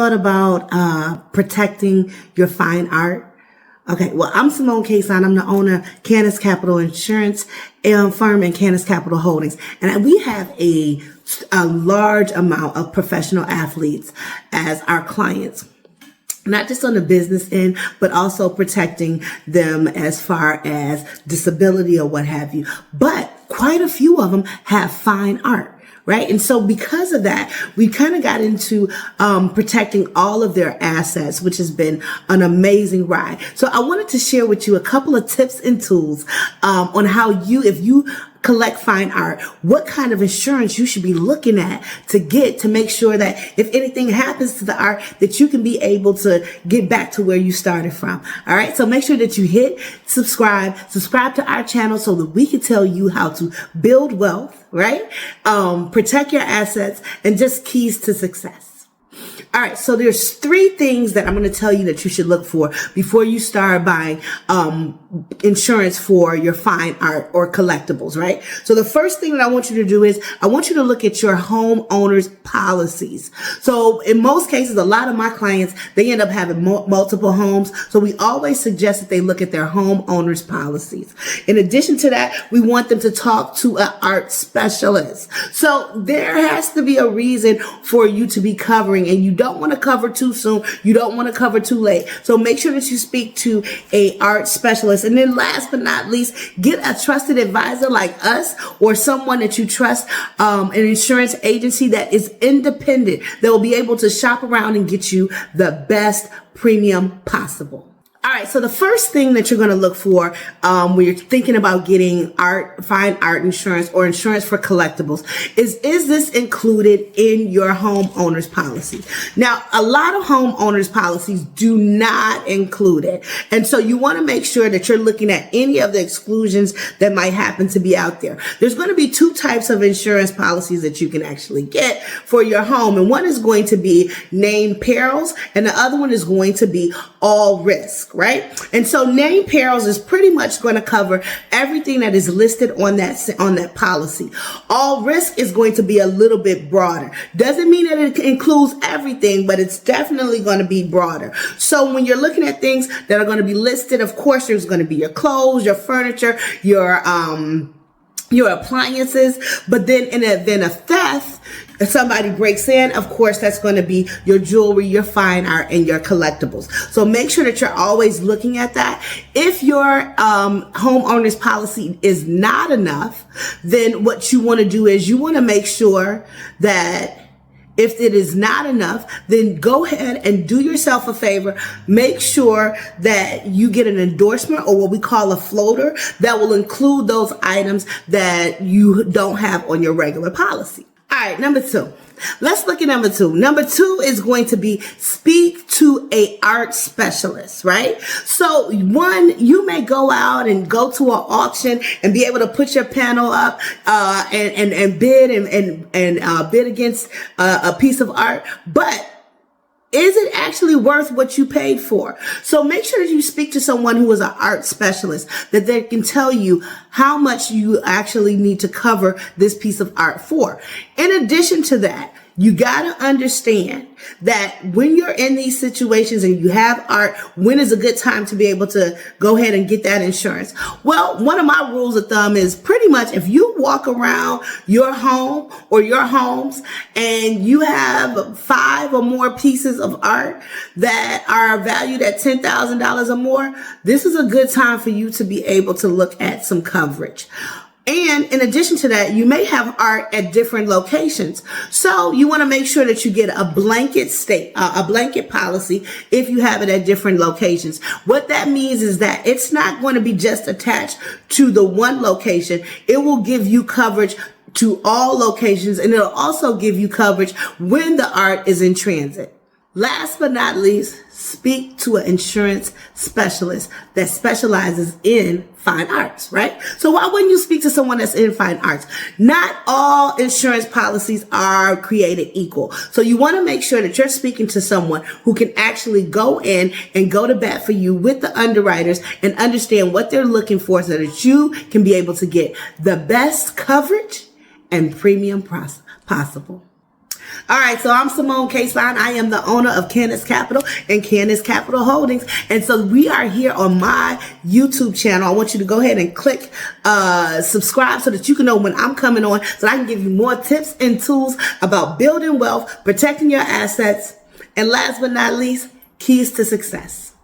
thought about protecting your fine art? Okay, well, I'm Simone Cason. I'm the owner of Canis Capital Insurance firm and Canis Capital Holdings. And we have a large amount of professional athletes as our clients. Not just on the business end, but also protecting them as far as disability or what have you. But quite a few of them have fine art. Right. And so because of that, we kind of got into protecting all of their assets, which has been an amazing ride. So I wanted to share with you a couple of tips and tools on how if you collect fine art, what kind of insurance you should be looking at to make sure that if anything happens to the art, that you can be able to get back to where you started from. All right. So make sure that you hit subscribe to our channel so that we can tell you how to build wealth, right? Protect your assets and just keys to success. All right, so there's 3 things that I'm going to tell you that you should look for before you start buying insurance for your fine art or collectibles, right? So the first thing that I want you to do is I want you to look at your homeowner's policies. So in most cases, a lot of my clients, they end up having multiple homes. So we always suggest that they look at their homeowner's policies. In addition to that, we want them to talk to an art specialist. So there has to be a reason for you to be covering, and you don't want to cover too soon. You don't want to cover too late. So make sure that you speak to a art specialist. And then last but not least, get a trusted advisor like us or someone that you trust, an insurance agency that is independent, that will be able to shop around and get you the best premium possible. All right, so the first thing that you're going to look for when you're thinking about getting fine art insurance or insurance for collectibles is this included in your homeowner's policy? Now, a lot of homeowners' policies do not include it. And so you want to make sure that you're looking at any of the exclusions that might happen to be out there. There's going to be 2 types of insurance policies that you can actually get for your home. And one is going to be named perils, and the other one is going to be all risk. Right? And so named perils is pretty much going to cover everything that is listed on that policy. All risk is going to be a little bit broader. Doesn't mean that it includes everything, but it's definitely going to be broader. So when you're looking at things that are going to be listed, of course, there's going to be your clothes, your furniture, your appliances, but then in the event of theft, if somebody breaks in, of course, that's going to be your jewelry, your fine art, and your collectibles. So make sure that you're always looking at that. If your homeowner's policy is not enough, then what you want to do is you want to make sure that if it is not enough, then go ahead and do yourself a favor. Make sure that you get an endorsement or what we call a floater that will include those items that you don't have on your regular policy. All right, number 2. Let's look at number 2. Number 2 is going to be speak to a art specialist, right? So one, you may go out and go to an auction and be able to put your panel up and bid and bid against a piece of art, but is it actually worth what you paid for? So make sure that you speak to someone who is an art specialist, that they can tell you how much you actually need to cover this piece of art for. In addition to that, you got to understand that when you're in these situations and you have art, when is a good time to be able to go ahead and get that insurance? Well, one of my rules of thumb is pretty much if you walk around your home or your homes and you have 5 or more pieces of art that are valued at $10,000 or more, this is a good time for you to be able to look at some coverage. And in addition to that, you may have art at different locations. So you want to make sure that you get a blanket policy if you have it at different locations. What that means is that it's not going to be just attached to the one location. It will give you coverage to all locations, and it'll also give you coverage when the art is in transit. Last but not least, speak to an insurance specialist that specializes in fine arts, right? So why wouldn't you speak to someone that's in fine arts? Not all insurance policies are created equal. So you want to make sure that you're speaking to someone who can actually go in and go to bat for you with the underwriters and understand what they're looking for so that you can be able to get the best coverage and premium possible. All right, so I'm Simone K. Stein. I am the owner of Candace Capital and Candace Capital Holdings. And so we are here on my YouTube channel. I want you to go ahead and click subscribe so that you can know when I'm coming on, so that I can give you more tips and tools about building wealth, protecting your assets, and last but not least, keys to success.